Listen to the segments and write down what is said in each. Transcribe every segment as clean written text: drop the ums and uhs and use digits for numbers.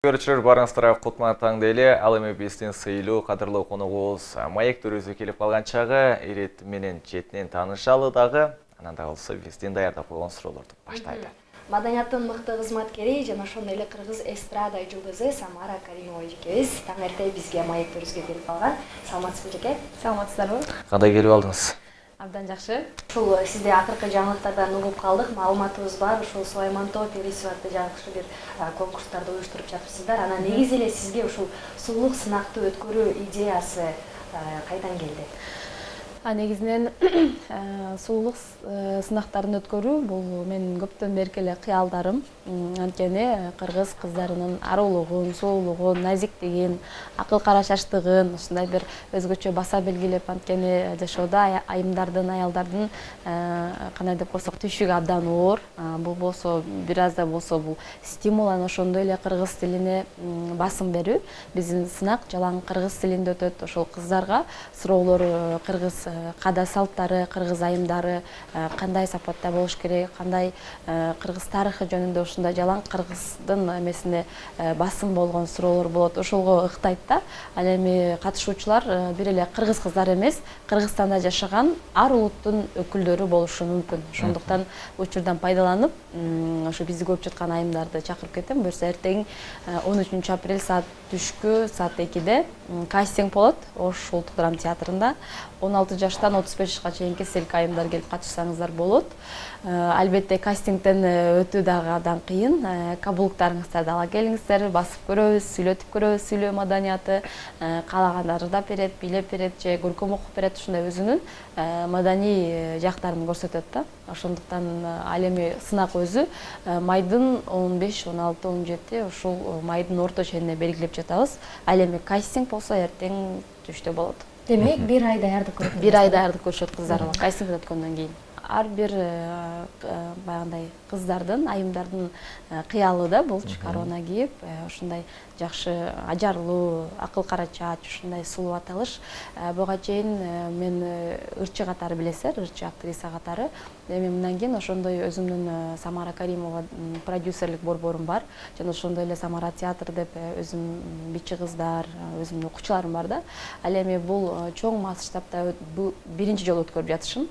Көрчілер барыңыздыра құтман таңды еле, алыме бестен сыйлу қадырлы қонығуыз маек түрізі келіп қалған чағы, ерет менен жетінен танышалы дағы, ананда қалысы бестен даярда қойған сұролырды баштайды. Маданияттын мыкты кызматкери жана ошондой эле кыргыз эстрада жылдызы Самара Каримова эжекебиз таң эрте бизге маек түрүзгө келип калган. Саламатсызбы эжеке? Саламатсыздарбы? Кандай келип алдыңыз? Абдан жакшы. Ушул сизде акыркы жаңылыктардан угуп калдык, маалыматыбыз бар. Ушул Сулайман Тоо фестивалда жакшы бир конкурстарды уюштуруп жатырсыздар. Анан негизи эле сизге ушул сулуулук сынакты өткөрүү идеясы кайдан келди? Негизинен сулуулук сынактарын өткөрүү бул менин көптөн берки эле кыялдарым. Анткени кыргыз кыздарынын арулугун, сулуулугун, назиктигин, акыл карашаштыгын, ушундай бир өзгөчө баса белгилеп, анткени жашоодо айымдардын, аялдардын кандай деп койсок түйшүгү абдан оор. Бул болсо бир аз да болсо бул стимул, анан ошондой эле кыргыз тилине басым берүү. Биздин сынак жалаң кыргыз тилинде өтөт. Ошол кыздарга суроолор кыргыз када салттары, кыргыз айымдары кандай сапатта болуш керек, кандай кыргыз тарыхы жөнүндө ушундай жалаң кыргыздын эмесине басым болгон суроолор болот. Ошолго ыктайт да. Ал эми катышуучулар бир эле кыргыз кыздар эмес, Кыргызстанда жашаган ар улуттун өкүлдөрү болушу мүмкүн. Ошондуктан учурдан пайдаланып, ошо бизди көрүп жаткан айымдарды чакырып кетем. Буюрса эртең 13 апрель түшкү саат 2-де кастинг болот Ош улуттук драма театрында. 16 жаштан 35 жашка чейинки селк айымдар келип катышсаңыздар болот. Албетте кастингден өтүү дагы абдан кыйын. Кабулуктарыңыздарды ала келиңиздер, басып көрөбүз, сүйлөтүп көрөбүз, сүйлөө маданиятты, каалагандары ырдап берет, бийлеп берет же көркөм окуп берет, ушундай өзүнүн маданий жактарын көрсөтөт да. Ошондуктан ал эми сынак өзү майдын 15, 16, 17 ушул майдын орто ченине белгилеп жатабыз. Ал эми кастинг болсо эртең түштө болот. Демек, бир ай даярдык көрүп. Бир ай даярдык көрүшөт кыздар кастинг өткөндөн кийин. Ар бир баягындай кыздардын, айымдардын кыялы да бул корона кийип, ушундай жакшы ажарлуу, акыл карачач, ушундай сулуу аталыш. Буга чейин мен ырчы катары билесиздер, ырчы актриса катары. Эми мындан кийин ошондой өзүмдүн Самара Каримова продюсерлик борборум бар. Жана ошондой эле Самара театр деп өзүм бичи кыздар, өзүмдүн окуучуларым бар да. Ал эми бул чоң масштабта биринчи жолу өткөрүп жатышым.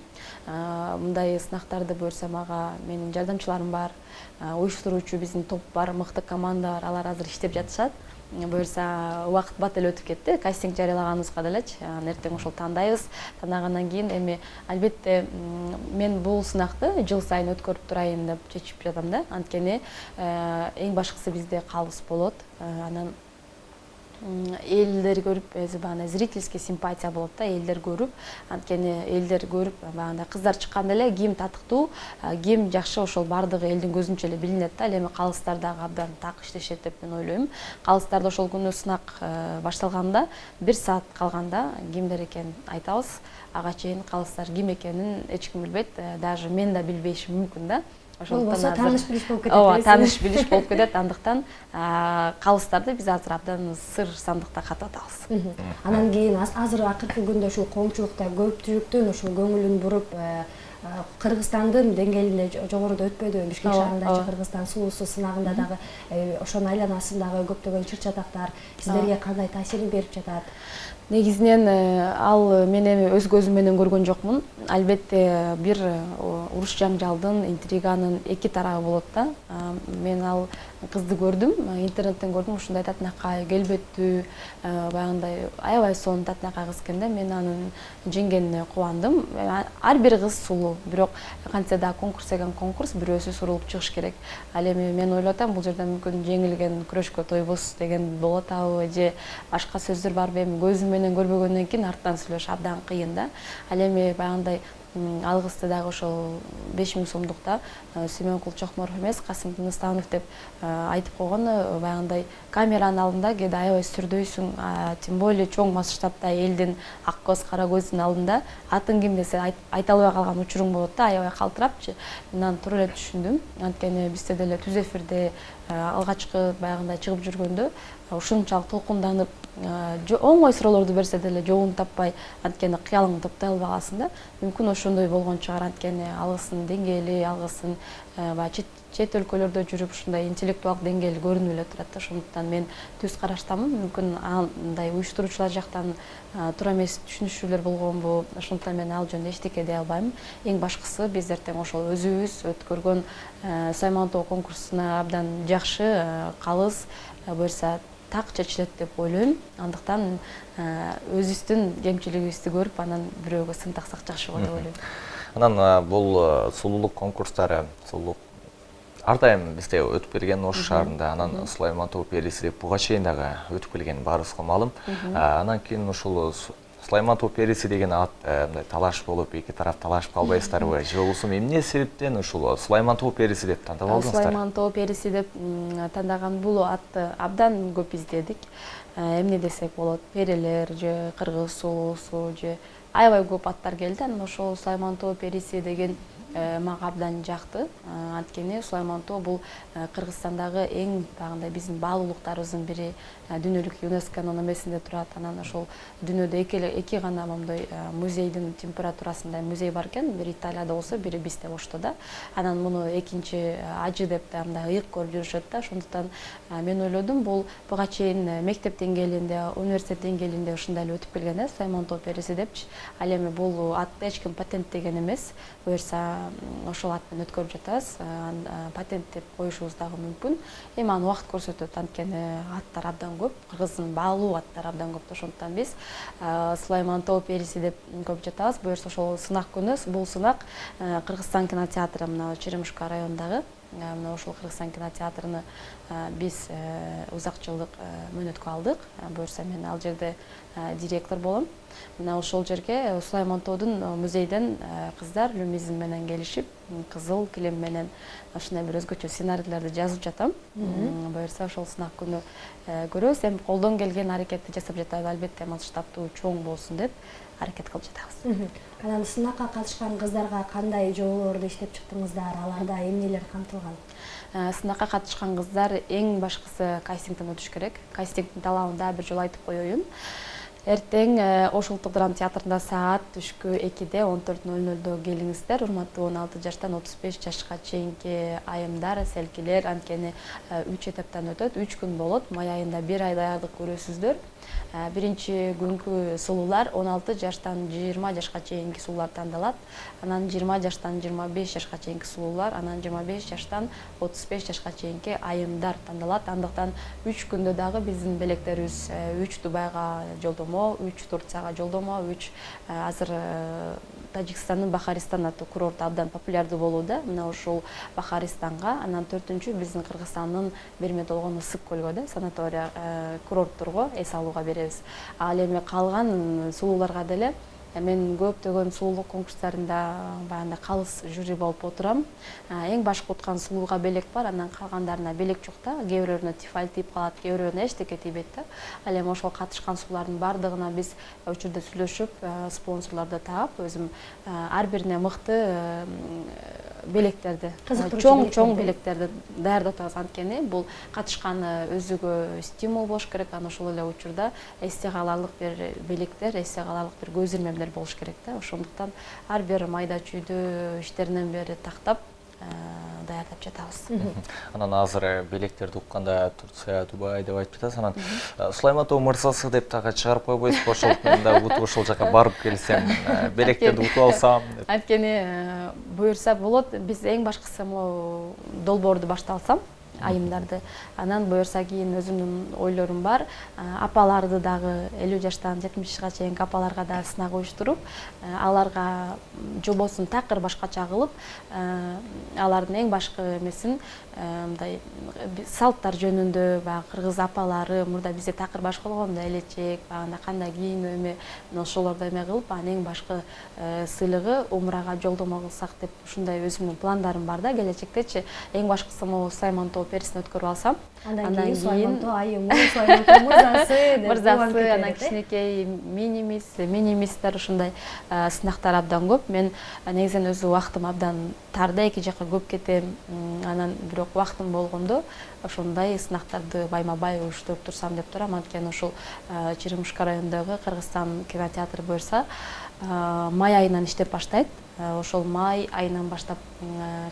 Мындай сынактарды буюрса мага менин жардамчыларым бар, уюштуруучу биздин топ бар, мыкты команда бар, алар азыр иштеп жатышат. Буюрса убакыт бат эле өтүп кетти, кастинг жарыялаганыбызга делечи. Эртең ошол тандайбыз. Тандагандан кийин эми албетте мен бул сынакты жыл сайын өткөрүп турайын деп чечип жатам да. Анткени эң башкысы бизде калыс болот. Анан элдер көрүп, өзү баана зрительский симпатия болот да, элдер көрүп, анткени элдер көрүп, баана кыздар чыкканда эле ким татыктуу, ким жакшы, ошол бардыгы элдин көзүнчө эле билинет да. Ал эми калыстар дагы абдан так иштешет деп мен ойлойм. Калыстарда ошол күнү сынак башталганда 1 саат калганда кимдер экенин айтабыз. Ага чейин калыстар ким экенин эч ким билбейт, даже мен да билбешим мүмкүн да. Болбосо тааныш билиш болуп кетет. Ооба, тааныш билиш болуп кетет. Андыктан калыстарды биз азыр абдан сыр сандыкта катып атабыз. Анан кийин азыр акыркы күндө ушул коомчулукта көпчүлүктүн ушул көңүлүн буруп, Кыргызстандын деңгээлинде жогоруда өтпөдү, Бишкек шаарындагы Кыргызстан сулуусу сынагында дагы ошонун айланасындагы көптөгөн чыр-чатактар сиздерге кандай таасирин берип жатат? Негизинен ал мен эми өз көзүм менен көргөн жокмун. Албетте бир уруш жаңжалдын, интриганын эки тарабы болот да. Мен ал кызды көрдүм, интернеттен көрдүм, ушундай татынакай, келбеттүү, баягындай аябай сонун татынакай кыз экен да. Мен анын жеңгенине кубандым. Ар бир кыз сулуу, бирок кантсе да конкурс деген конкурс, бирөөсү сурулуп чыгыш керек. Ал эми мен ойлоп атам, бул жерде мүмкүн жеңилген күрөшкө тойбуз деген болот абы, же башка сөздөр барбы, эми көзүм менен көрбөгөндөн кийин арттан сүйлөш абдан кыйын да. Ал эми баягындай ал кызды дагы ошол 5000 сомдукта Сүймөнкул Чокморов эмес, Касым Тыныстанов деп айтып койгону, баягындай камеранын алдында кээде аябай сүрдөйсүң, тем более чоң масштабта элдин ак көз, кара көздүн алдында атын ким десе айта албай калган учуруң болот да, аябай калтырапчы. Мен аны туура эле түшүндүм. Анткени бизде деле түз эфирде алгачкы баягындай чыгып жүргөндө ушунчалык толкунданып, оңой суроолорду берсе деле жообун таппай, анткени кыялыңды топтой албагасын да. Мүмкүн ошондой болгон чыгар, анткени ал кыздын деңгээли, ал кыздын чет өлкөлөрдө жүрүп ушундай интеллектуалдык деңгээл көрүнүп эле турат да. Ошондуктан мен түз караштамын. Мүмкүн андай уюштуруучулар жактан туура эмес түшүнүшүүлөр болгонбу. Ошондуктан мен ал жөнүндө эчтеке дей албайм. Эң башкысы биз эртең ошол өзүбүз өткөргөн Саймантоо конкурсуна абдан жакшы, калыс, буюрса так чечилет деп ойлойм. Андыктан өзүбүздүн кемчилигибизди көрүп, анан бирөөгө сын таксак жакшы болот деп ойлойм. Анан бул сулуулук конкурстары, сулуулук ар дайым бизде өтүп берген Ош шаарында, анан Сулаймантоо периси деп буга чейин дагы өтүп келген баарыбызга маалым. Анан кийин ушул Сулаймантоо периси деген ат мындай талаш болуп, эки тарап талашып калбайсыздарбы? Же болбосо эмне себептен ушул Сулаймантоо периси деп тандап алдыңыздар? Сулаймантоо периси деп тандаган бул атты абдан көп издедик. Эмне десек болот? Перилер же кыргыз сулуусу же аябай көп аттар келди. Анан ошол Сулаймантоо периси деген мага абдан жакты. Анткени Сулаймантоо бул Кыргызстандагы эң багындай биздин баалуулуктарыбыздын бири, дүйнөлүк ЮНЕСКОнун эмесинде турат. Анан ошол дүйнөдө эки гана моундай музейдин температурасындай музей бар экен. Бири Италияда болсо, бири бизде Ошто да. Анан муну экинчи ажы деп да мындай ыйык көрүп жүрүшөт да. Ошондуктан мен ойлодум, бул буга чейин мектеп деңгээлинде, университет деңгээлинде ушундай эле өтүп келген Сулаймантоо периси депчи. Ал эми бул атты эч ким патенттеген эмес. Буюрса ошол ат менен өткөрүп жатабыз. Патент деп коюшубуз дагы мүмкүн. Эми аны убакыт көрсөтөт, анткени аттар абдан көп, кыргыздын баалуу аттары абдан көп. Ошондуктан биз Сулаймантоо периси деп көп жатабыз. Буюрса ошол сынак күнү, бул сынак Кыргызстан кинотеатры мына Черемушка районундагы мына ошол Кыргызстан кинотеатрыны биз узак жылдык мөөнөткө алдык. Буюрса мен ал жерде директор болом. Мына ошол жерге Сулаймантоодун музейден кыздар люмизм менен келишип, кызыл килем менен ушундай бир өзгөчө сценарийлерди жазып жатам. Буюрса ошол сынак күнү көрөбүз. Эми колдон келген аракетти жасап жатабыз. Албетте масштабтуу чоң болсун деп аракет кылып жатабыз. Анан сынакка катышкан кыздарга кандай жоболорду иштеп чыктыңыздар? Аларда эмнелер камтылган? Сынакка катышкан кыздар эң башкысы кастингден өтүш керек. Кастингдин талабын дагы бир жолу айтып коеюн. Эртең Ош улуттук драма театрында саат түшкү 2-де 14:00 келиңиздер. Урматтуу 16 жаштан 35 жашка чейинки айымдар, селкилер, анткени 3 этаптан өтөт, 3 күн болот. Май айында 1 ай даярдык көрөсүздөр. Биринчи күнкү сулуулар 16 жаштан 20 жашка чейинки сулуулар тандалат. Анан 20 жаштан 25 жашка чейинки сулуулар, анан 25 жаштан 35 жашка чейинки айымдар тандалат. Андыктан 3 күндө дагы биздин белектерибиз 3 Дубайга жолдомо, 3 Турцияга жолдомо, 3 азыр Тажикстандын Бахаристан аттуу курорту абдан популярдуу болууда. Мына ушул Бахаристанга, анан 4-үнчү биздин Кыргызстандын берме болгон ысык көлгө да, санатория курортторго эс алууга беребиз. Ал эми калган сулууларга деле мен көптөгөн сулуулук конкурстарында баягындай калыс жюри болуп отурам. Эң башкы уткан сулууга белек бар, анан калгандарына белек жок да. Кээ бирөөрүнө тифаль тийип калат, кээ бирөөрүнө эчтеке тийбейт да. Ал эми ошол катышкан сулуулардын бардыгына биз учурда сүйлөшүп, спонсорлорду таап, өзүм ар бирине мыкты белектерди, чоң белектерди даярдап атабыз. Анткени бул катышканы өзүгө стимул болуш керек. Анан ошол эле учурда эсте каларлык бир белектер, эсте каларлык бир көз ирмемдер болуш керек да. Ошондуктан ар бир майда чүйдүү иштеринен бери тактап даярдап жатабыз. Анан азыр белектерди укканда Турция, Дубай деп айтып жатасыз. Анан Сулаймантоо мырзасы деп дагы чыгарып койбойсузбу? Ошол да утуп ошол жака барып келсем, белектерди утуп алсам деп. Анткени буюрса болот. Биз эң башкысы могу долбоорду башталсам, айымдарды. Анан буюрса кийин өзүмдүн ойлорум бар. Апаларды дагы 50 жаштан 70 жашка чейинки апаларга да сынак уюштуруп, аларга жобосун такыр башкача кылып, алардын эң башкы эмесин мындай салттар жөнүндө, баягы кыргыз апалары мурда бизде такыр башка болгондо элечек, багында кандай кийинүү эме, ошолорду эме кылып, анын эң башкы сыйлыгы умрага жолдомо кылсак деп ушундай өзүмдүн пландарым бар да. Келечектечи эң башкысы могу Сулаймантоо перисин өткөрүп алсам, андан кийин Сулаймантоо айымы, Сулаймантоо мырзасы, анан кичинекей минимистер ушундай сынактар абдан көп. Мен негизинен өзү убактым абдан тар да, эки жака көп кетем. Анан бирок убактым болгондо ошондой сынактарды байма-бай уюштуруп турсам деп турам. Анткени ошол Черемушка районундагы Кыргызстан кинотеатры буюрса май айынан иштеп баштайт. Ошол май айынан баштап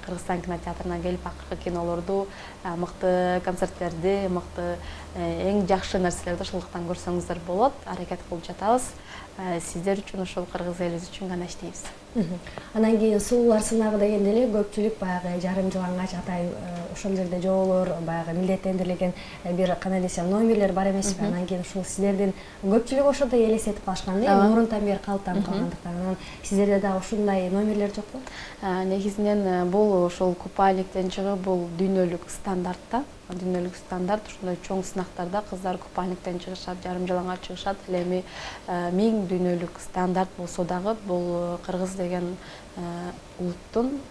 Кыргызстан кинотеатрына келип акыркы кинолорду, мыкты концерттерди, мыкты эң жакшы нерселерди ошолуктан көрсөңүздөр болот. Аракет кылып жатабыз. Сиздер үчүн, ошол кыргыз элибиз үчүн гана иштейбиз. Анан кийин сулуулар сынагы дегенде эле көпчүлүк баягы жарым жылаңгач атай ошол жерде жоолор, баягы милдеттендирилген бир кандай десем номерлер бар эмеспи? Анан кийин ушул сиздердин көпчүлүк ошондой элестетип калышкан да, мурунтан бери калыптанып калгандыктан. Анан сиздерде дагы ушундай номерлер жокпу? Негизинен бул ошол купальниктен чыгып, бул дүйнөлүк стандарт да. Дүйнөлүк стандарт, ушундай чоң сынактарда кыздар купальниктен чыгышат, жарым жалаңач чыгышат. Эми миң дүйнөлүк стандарт болсо дагы бул кыргыз деген улуттун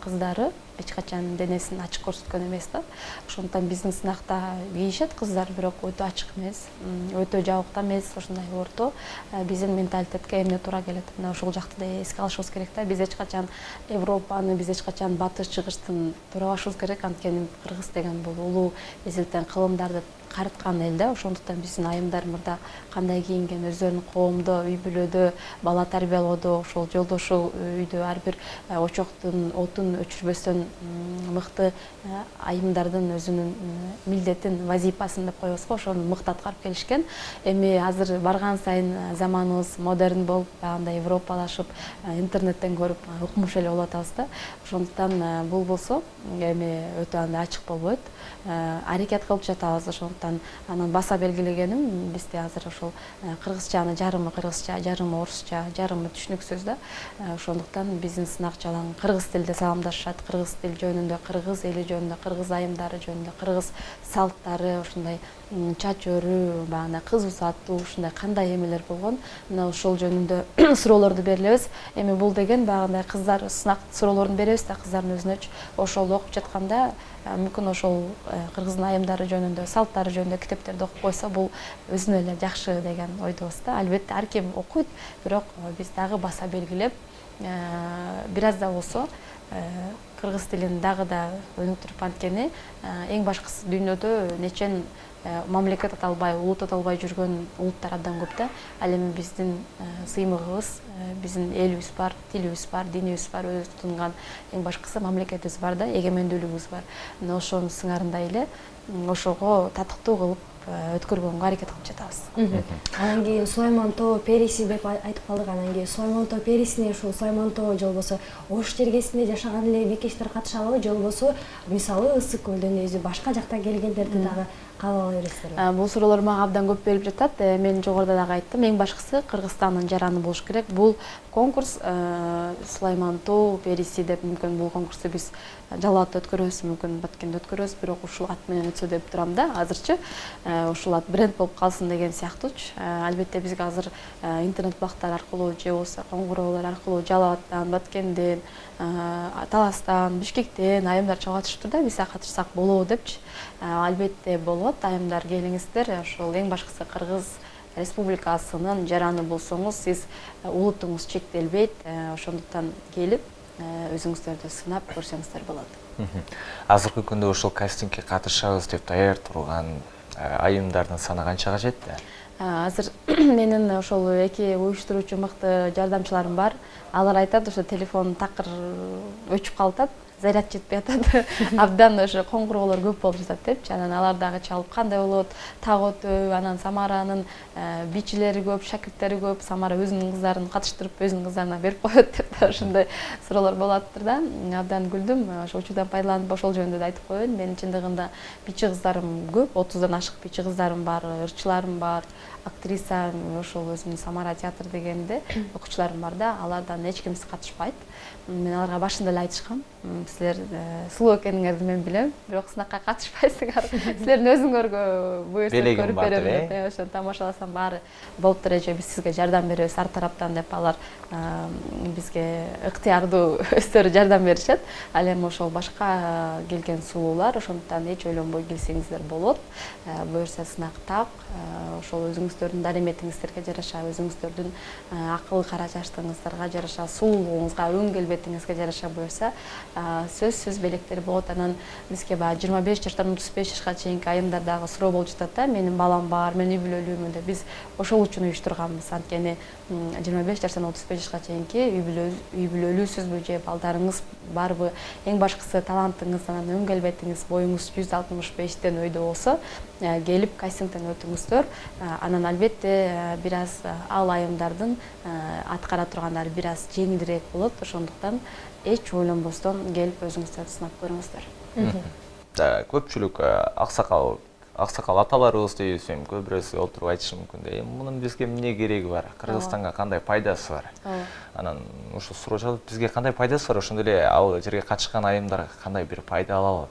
кыздары эч качан денесин ачык көрсөткөн эмес да. Ошондуктан биздин сынакта кийишет кыздар, бирок өтө ачык эмес, өтө жабык да эмес, ошондой орто. Биздин менталитетке эмне туура келет? Мына ошол жакты да эске алышыбыз керек да. Биз эч качан Европаны, биз эч качан батыш чыгыштын турабашыбыз керек. Анткени кыргыз деген бул улуу эзилтен кылымдарды карыткан эл да. Ошондуктан биздин айымдар мурда кандай кийинген, өздөрүнүн коомдо, үй бүлөдө бала тарбиялоодо, ошол жолдошу үйдө ар бир очоктун отун өчүрбөстөн мыкты айымдардын өзүнүн милдетин, вазипасын деп коебуз го, ошону мыкты аткарып келишкен. Эми азыр барган сайын заманыбыз модерн болуп, андай европалашып, интернеттен көрүп укмуш эле болуп атабыз да. Ошондуктан бул болсо эми өтө андай ачык болбойт. Аракет кылып жатабыз. Ошондуктан анан баса белгилегеним, бизде азыр ошол кыргызчаны жарымы кыргызча, жарымы орусча, жарымы түшүнүксүз да. Ошондуктан биздин сынакчалар кыргыз тилде саламдашышат, кыргыз тил жөнүндө, кыргыз эли жөнүндө, кыргыз айымдары жөнүндө, кыргыз салттары, ошондой чач өрүү, баягы кыз узатуу, ушундай кандай эмелер болгон, мына ошол жөнүндө суроолорду берилебиз. Эми бул деген баягындай кыздар сынак суроолорун беребиз да, кыздардын өзүнөчү. Ошол окуп жатканда мүмкүн ошол кыргыздын айымдары жөнүндө, салттары жөнүндө китептерди окуп койсо, бул өзүнө эле жакшы деген ойдобуз да. Албетте ар ким окуйт, бирок биз дагы баса белгилеп, бир аз да болсо кыргыз тилин дагы да өнүктүрүп, анткени эң башкысы дүйнөдө нечен мамлекет аталбай, улут аталбай жүргөн улуттар абдан көп да. Ал эми биздин сыймыгыбыз, биздин элибиз бар, тилибиз бар, динибиз бар, өзүбүз тутунган эң башкысы мамлекетибиз бар да, эгемендүүлүгүбүз бар. Мына ошонун сыңарындай эле ошого татыктуу кылып өткөргөнгө аракет кылып жатабыз. Анан кийин Сулайман Тоо периси деп айтып калдык. Анан кийин Сулайман Тоо перисине ушул Сулайман Тоо же болбосо Ош жергесинде жашаган эле бекештер катыша алабы, же болбосо мисалы Ысык көлдөн өзү башка жактан келгендерди дагы кабыл ала бересиздерби? Бул суроолор мага абдан көп берип жатат. Мен жогоруда дагы айттым, эң башкысы Кыргызстандын жараны болуш керек. Бул конкурс Сулайман Тоо периси деп, мүмкүн бул конкурсту биз Жалалатта өткөрөбүз, мүмкүн Баткенде өткөрөбүз, бирок ушул ат менен өтсө деп турам да азырчы. Ушул ат бренд болуп калсын деген сыяктуучу. Албетте бизге азыр интернет булактар аркылуу же болбосо коңгуроолор аркылуу Жалалаттан, Баткенден, Таластан, Бишкектен айымдар чыгып атышыптыр да, биз катышсак болобу депчи. Албетте болот, айымдар келиңиздер. Ошол эң башкысы Кыргыз Республикасынын жараны болсоңуз, сиз улутуңуз чектелбейт. Ошондуктан келип өзүңүздөрдү сынап көрсөңүздөр болот. Азыркы күндө ошол кастингге катышабыз деп даяр турган айымдардын саны канчага жетти? Азыр менин ошол эки уюштуруучу мыкты жардамчыларым бар. Алар айтат, ошо телефон такыр өчүп калат, заряд жетпей атат. Абдан ошо коңгуроолор көп болуп жатат депчи. Анан алар дагы чалып кандай болот, так өтөбү, анан Самаранын бичилери көп, шакирттери көп, Самара өзүнүн кыздарын катыштырып, өзүнүн кыздарына берип коет деп ошондой суроолор болуптур да. Абдан күлдүм. Ошол учурдан пайдаланып ошол жөнүндө да айтып коеюн. Менин чындыгында бичи кыздарым көп, 30дан ашык бичи кыздарым бар, ырчыларым бар. Актриса ошол өзүнүн Самара театр дегенде окуучуларым бар да, алардан эч кимиси катышпайт. Мен аларга башында эле айтышкам, силер сулуу экениңерди мен билем, бирок сынакка катышпайсыңар. Силердин өзүңөргө буюрса көрүп берем деп, ошону тамашаласам баары болуптур эже, биз сизге жардам беребиз ар тараптан деп алар бизге ыктыярдуу өздөрү жардам беришет. Ал эми ошол башка келген сулуулар, ошондуктан эч ойлонбой келсеңиздер болот. Буюрса сынак так, ошол өзүңүздөрдүн дареметиңиздерге жараша, өзүңүздөрдүн акыл кара жаштыгыңыздарга жараша, сулуулугуңузга, өң келбетиңизге жараша буюрса сөзсүз белектер болот. Анан бизге баягы 25 жаштан 35 жашка чейинки айымдардагы суроо болуп жатат да, менин балам бар, мен үй бүлөлүүмүн деп. Биз ошол үчүн уюштурганбыз. Анткени 25 жаштан 35 жашка чейинки үй бүлөлүүсүзбү же балдарыңыз барбы, эң башкысы талантыңыз, анан өң келбетиңиз, боюңуз 165тен өйдө болсо, келип кастингден өтүңүздөр. Анан албетте бир аз ал айымдардын аткара тургандары бир аз жеңилирээк болот. Ошондуктан эч ойлонбостон келип өзүңүздөрдү сынап көрүңүздөр. Көпчүлүк аксакал аталарыбыз дейсем көп бирөөсү отуруп айтышы мүмкүн да. Мунун бизге эмне кереги бар? Кыргызстанга кандай пайдасы бар? Анан ушул суроочу бизге кандай пайдасы бар? Ошондой эле ал жерге катышкан айымдар кандай бир пайда ала алат?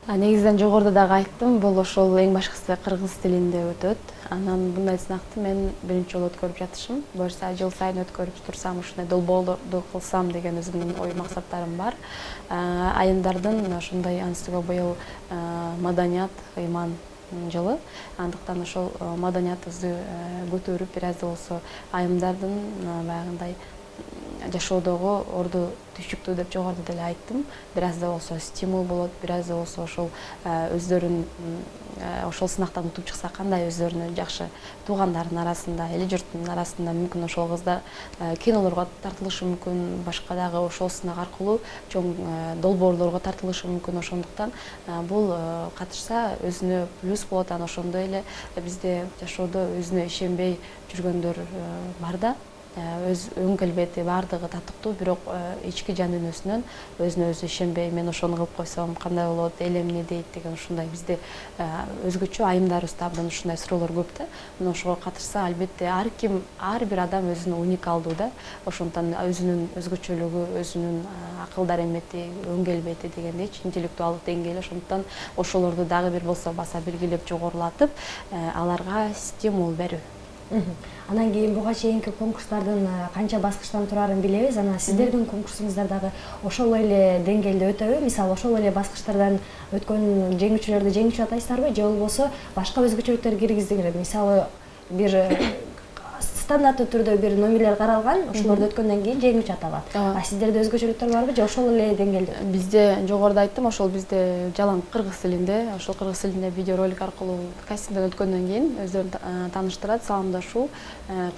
Негизинен жогоруда дагы айттым, бул ошол эң башкысы кыргыз тилинде өтөт. Анан мындай сынакты мен биринчи жолу өткөрүп жатышым. Буюрса жыл сайын өткөрүп турсам, ушундай долбоорду кылсам деген өзүмдүн ой максаттарым бар. Айымдардын ошондой анысыга быйыл маданият ыйман жылы. Андыктан ошол маданиятыбызды көтөрүп бир аз да болсо айымдардын баягындай жашоодогу орду түшүктүү деп жогоруда деле айттым. Бир аз да болсо стимул болот, бир аз да болсо ошол өздөрүн ошол сынактан утуп чыкса кандай өздөрүнө жакшы туугандарынын арасында, эли журттун арасында мүмкүн ошол кыздар кинолорго тартылышы мүмкүн, башка дагы ошол сынак аркылуу чоң долбоорлорго тартылышы мүмкүн. Ошондуктан бул катышса өзүнө плюс болот. Анан ошондой эле бизде жашоодо өзүнө ишенбей жүргөндөр бар да. Өз өң келбети бардыгы татыктуу, бирок ички жан дүйнөсүнөн өзүнө өзү ишенбей, мен ошону кылып койсом кандай болот, эл эмне дейт деген ушундай бизде өзгөчө айымдарыбызда абдан ушундай суроолор көп да. Мына ошого катышса албетте ар бир адам өзүнө уникалдуу да. Ошондуктан өзүнүн өзгөчөлүгү, өзүнүн акыл даремети, өң келбети дегендейчи, интеллектуалдык деңгээли. Ошондуктан ошолорду дагы бир болсо баса белгилеп жогорулатып, аларга стимул берүү. Анан кийин буга чейинки конкурстардын канча баскычтан турарын билебиз. Анан сиздердин конкурсуңуздар дагы ошол эле деңгээлде өтөбү? Мисалы ошол эле баскычтардан өткөн жеңүүчүлөрдү жеңүүчү атайсыздарбы же болбосо башка өзгөчөлүктөр киргиздиңер? Мисалы бир стандартты түрдө бир номерлер каралган, ошолорду өткөндөн кийин жеңүүчү аталат. Сиздерде өзгөчөлүктөр барбы же ошол эле деңгээлде? Бизде жогоруда айттым, ошол бизде жалаң кыргыз тилинде, ошол кыргыз тилинде видеоролик аркылуу кастингден өткөндөн кийин өздөрүн тааныштырат, саламдашуу,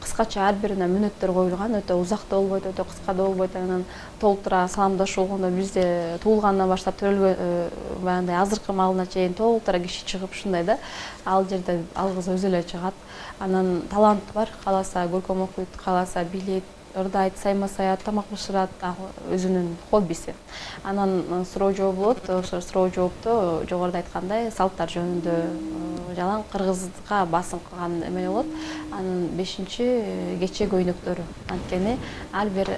кыскача ар бирине мүнөттөр коюлган, өтө узак да болбойт, өтө кыска да болбойт. Анан толтура саламдашуу болгондо бизде туулгандан баштап төрөлгөн баягындай азыркы маалына чейин толтура киши чыгып ушундай да. Ал жерде ал кыз өзү эле чыгат. Анан талант бар, кааласа көркөм окуйт, кааласа билет, ырдайт, сайма саят, тамак бышырат, өзүнүн хоббиси. Анан суроо жооп болот. Ошол суроо жоопту жогоруда айткандай салттар жөнүндө жалаң кыргызга басым кылган эме болот. Анан 5-чи кече көйнөктөрү. Анткени ар бир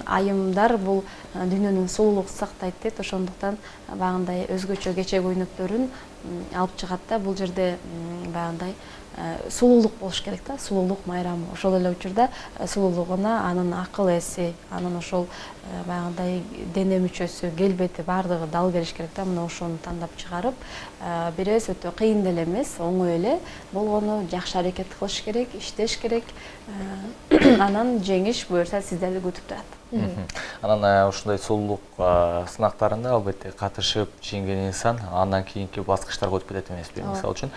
айымдар бул дүйнөнүн сулуулугун сактайт дейт. Ошондуктан баягындай өзгөчө кече көйнөктөрүн алып чыгат да. Бул жерде баягындай сулуулук болуш керек да, сулуулук майрамы. Ошол эле учурда сулуулугуна анын акыл эси, анын ошол баягындай дене мүчөсү, келбети бардыгы дал бериш керек да. Мына ошону тандап чыгарып, бир эс өтө кыйын деле эмес, оңой эле болгону жакшы аракет кылыш керек, иштеш керек. Анан жеңиш буюрса сиздерди күтүп турат. Анан ушундай сулуулук сынактарында албетте катышып жеңген инсан андан кийинки баскычтарга өтүп кетет эмеспи? Мисалы үчүн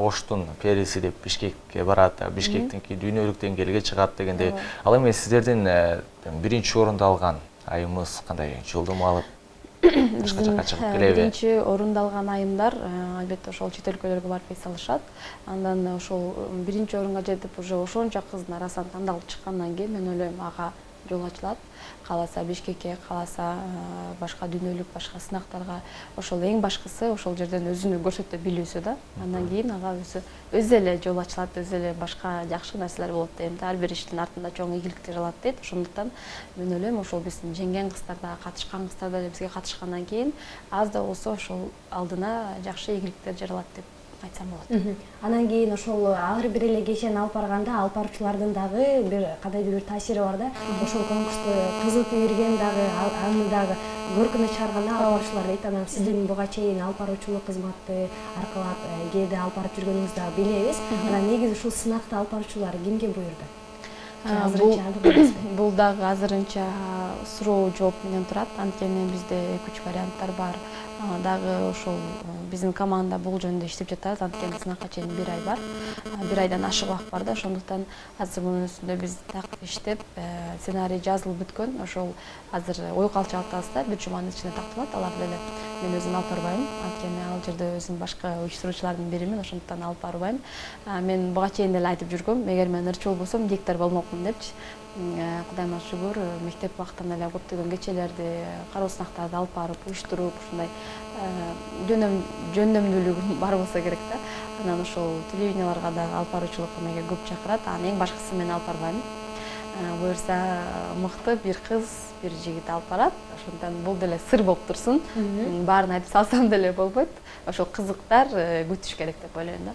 Оштун периси деп Бишкекке барат, Бишкектен кийин дүйнөлүк деңгээлге чыгат дегендей. Ал эми сиздердин биринчи орунду алган айымыз кандай жолдомо алып башка жакка чыгып келеби? Биринчи орунду алган айымдар албетте ошол чет өлкөлөргө барып эс алышат. Андан ошол биринчи орунга жетип уже ошончо кыздын арасынан тандалып чыккандан кийин мен ойлойм ага жол ачылат. Кааласа Бишкекке, кааласа башка дүйнөлүк башка сынактарга. Ошол эң башкысы ошол жерден өзүнү көрсөтө билүүсү да. Андан кийин ага өзү эле жол ачылат, өзү эле башка жакшы нерселер болот дейм да. Ар бир иштин артында чоң ийгиликтер жалат дейт. Ошондуктан мен ойлойм ошол биздин жеңген кыздар да, катышкан кыздар да бизге катышкандан кийин аз да болсо ошол алдына жакшы ийгиликтер жаралат деп айтсам болот. Анан кийин ошол ар бир эле кечени алып барганда алып баруучулардын дагы бир кандайдыр бир таасири бар да. Ошол конкурсту кызып үйргөн дагы, аны дагы көркүнө чыгарганда алып баруучулар дейт. Анан сиздин буга чейин алып баруучулук кызматты аркылап кээде алып барып жүргөнүңүздү дагы билебиз. Анан негизи ушул сынакты алып баруучулар кимге буйрду? Бул дагы азырынча суроо жооп менен турат. Анткени бизде 2-3 варианттар бар. Дагы ошол биздин команда бул жөнүндө иштеп жатабыз. Анткени сынакка чейин 1 ай бар. 1 айдан ашык убакыт бар да. Ошондуктан азыр мунун үстүндө биз так иштеп, сценарий жазылып бүткөн. Ошол азыр ой калча атабыз да, 1 жуманын ичинде такталат. Алар деле мен өзүм алып барбайм. Анткени ал жерде өзүм башка уюштуруучулардын биримин, ошондуктан алып барбайм. Мен буга чейин деле айтып жүргөм, эгер мен ырчуу болбосом диктор болмокмун депчи. Кудайыма шүгүр, мектеп убактында эле көптөгөн кечелерди, кароо сынактарды алып барып, уюштуруп, ушундай жөндөмдүүлүгүм бар болсо керек да. Анан ошол телевиденияларга да алып баруучулукка меге көп чакырат. Анан эң башкысы мен алып барбайм. Буюрса мыкты бир кыз, бир жигит алып барат. Ошондуктан бул деле сыр болуп турсун. Баарын айтып салсам деле болбойт. Ошол кызыктар күтүш керек деп ойлойм да.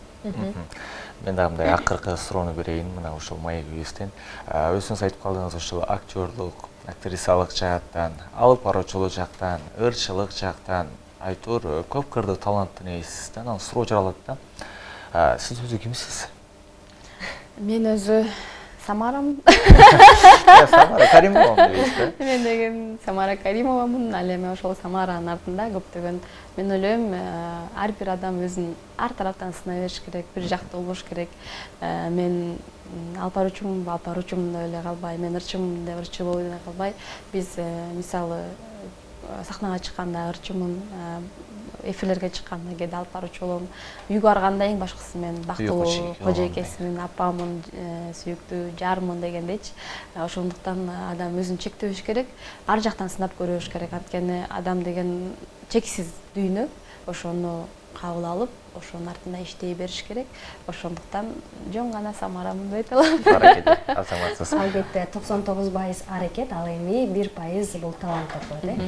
Мен дагы мындай акыркы суроону берейин, мына ушул Маек үй-үстүн. Өзүңүз айтып калдыңыз, ушул актерлук, актрисалык жааттан, алып баруучулук жактан, ырчылык жактан айтор көп кырдуу таланттын ээсисиз да. Анан суроо жаралат да. Сиз өзү кимсиз? Мен өзү Самарамын. Самара Каримовамын дейсиз да? Мен деген Самара Каримовамын. Ал эми ошол Самаранын артында көптөгөн, мен ойлойм, ар бир адам өзүн ар тараптан сынай бериш керек, бир жактуу болбош керек. Мен алып баруучумун деп эле калбай, мен ырчымын деп ырчы болуп эле калбай, биз мисалы сахнага чыкканда ырчымын, эфирлерге чыкканда кээде алып баруучу болом. Үйгө барганда эң башкысы мен бактылуу кожойкесимин, апамын, сүйүктүү жарымын дегендейчи. Ошондуктан адам өзүн чектебеш керек, ар жактан сынап көрүш керек. Анткени адам деген чексиз дүйнө, ошону кабыл алып, ошонун артында иштей бериш керек. Ошондуктан жөн гана Самарамын деп айта алам. Аракет, азаматсыз. Албетте 99% аракет, ал эми 1% бул талант деп коет.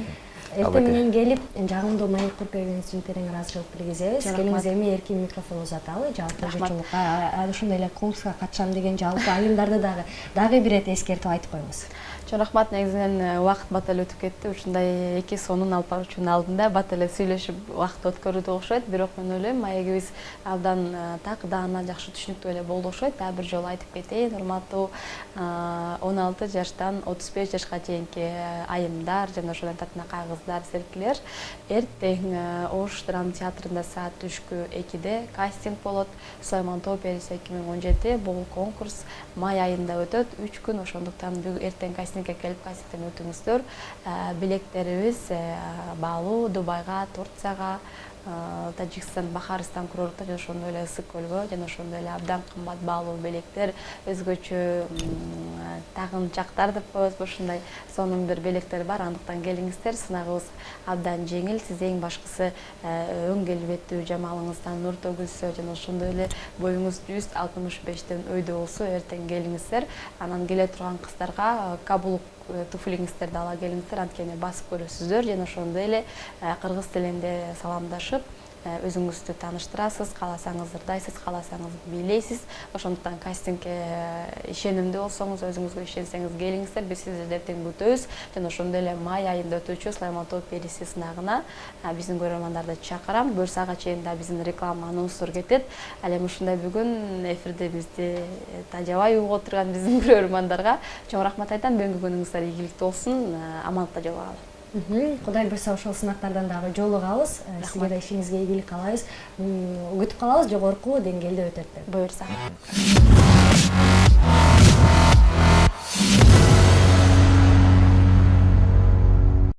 Эртең менен келип, жагымдуу Маек Курпиевин студенттериңер ыраазычылык билгизебиз. Келиңиз эми эркин микрофон узаталы, жалпы журчулукка, ошондой эле конкурска катышам деген жалпы айымдарды дагы бир эт эскертип айтып коюңуз. Чоң рахмат, негизинен убакыт бат эле өтүп кетти. Ушундай 2 сонун алып баруучунун алдында бат эле сүйлөшүп убакыт өткөрүүдө окшойт. Бирок мен ойлойм, Маегибиз абдан так, даана, жакшы түшүнүктүү эле болду окшойт. Дагы бир жолу айтып кетейин, урматтуу 16 жаштан 35 жашка чейинки айымдар жана ошондой татынакай кыздар, серкилер, эртең Ош драма театрында саат түшкү 2-де кастинг болот. Сулаймантоо Периси 2017. Бул конкурс май айында өтөт, 3 күн. Ошондуктан эртең кастингге келип кастингден өтүңүздөр. Билектерибиз баалуу Дубайга, Турцияга, Тажикстан, Бахарстан курортто жана ошондой эле Ысык көлгө жана ошондой эле абдан кымбат баалуу белектер, өзгөчө тагынчактар деп коебузбу, ушундай сонун бир белектер бар. Андыктан келиңиздер, сынагыбыз абдан жеңил. Сиз эң башкысы өң келбеттүү жамалыңыздан нур төгүлсө жана ошондой эле боюңуз 165тен өйдө болсо эртең келиңиздер. Анан келе турган кыздарга каблук туфлиңиздерди ала келиңиздер, анткени басып көрөсүздөр жана ошондой эле кыргыз тилинде саламдашып өзүңүздү тааныштырасыз, кааласаңыз ырдайсыз, кааласаңыз бийлейсиз. Ошондуктан кастингге ишенимдүү болсоңуз, өзүңүзгө ишенсеңиз келиңиздер, биз сиздерди эртең күтөбүз. Жана ошондой эле май айында өтүүчү Сулаймантоо Периси сынагына биздин көрөрмандарды чакырам. Буюрсага чейин да биздин реклама анонстор кетет. Ал эми ушундай бүгүн эфирде бизди тажабай угуп отурган биздин көрөрмандарга чоң рахмат айтам. Бүгүнкү күнүңүздөр ийгиликтүү болсун. Амандыкта жолугалы. Кудай буйрса ошол сынактардан дагы жолугабыз. Сизге да ишиңизге ийгилик каалайбыз. Күтүп калабыз, жогорку деңгээлде өтөт деп. Буйрса.